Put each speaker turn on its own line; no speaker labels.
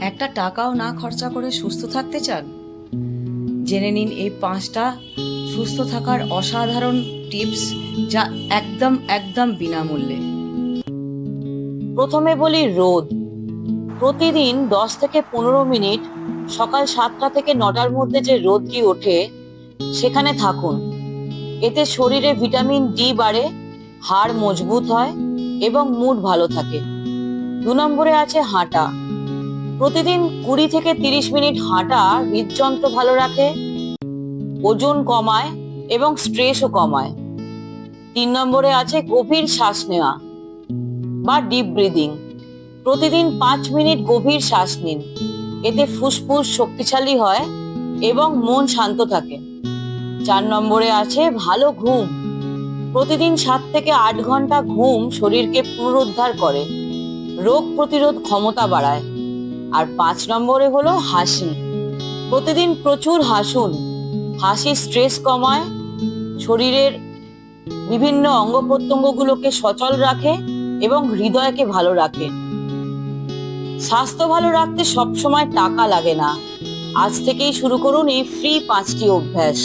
একটা টাকাও না খরচা করে সুস্থ থাকতে চান? জেনে নিন এই 5টা সুস্থ থাকার অসাধারণ টিপস, যা একদম একদম বিনামূল্যে। প্রথমে বলি রোদ। প্রতিদিন 10 থেকে 15 মিনিট সকাল 7টা থেকে 9টার মধ্যে যে রোদটি ওঠে সেখানে থাকুন। এতে শরীরে ভিটামিন ডি বাড়ে, হাড় মজবুত হয় এবং মুড ভালো থাকে। 2 নম্বরে আছে হাঁটা। প্রতিদিন 20 থেকে 30 মিনিট হাঁটা হৃদযন্ত্র ভালো রাখে, ওজন কমায় এবং স্ট্রেসও কমায়। 3 নম্বরে আছে গভীর শ্বাস নেওয়া বা ডিপ ব্রিদিং। প্রতিদিন 5 মিনিট গভীর শ্বাস নিন। এতে ফুসফুস শক্তিশালী হয় এবং মন শান্ত থাকে। 4 নম্বরে আছে ভালো ঘুম। প্রতিদিন 7 থেকে 8 ঘন্টা ঘুম শরীরকে পুনরুদ্ধার করে, রোগ প্রতিরোধ ক্ষমতা বাড়ায়। আর 5 নম্বরে হলো হাসি। প্রতিদিন প্রচুর হাসুন। হাসি স্ট্রেস কমায়, শরীরের বিভিন্ন অঙ্গ প্রত্যঙ্গগুলোকে সচল রাখে এবং হৃদয়কে ভালো রাখে। স্বাস্থ্য ভালো রাখতে সবসময় টাকা লাগে না। আজ থেকেই শুরু করুন এই ফ্রি 5টি অভ্যাস।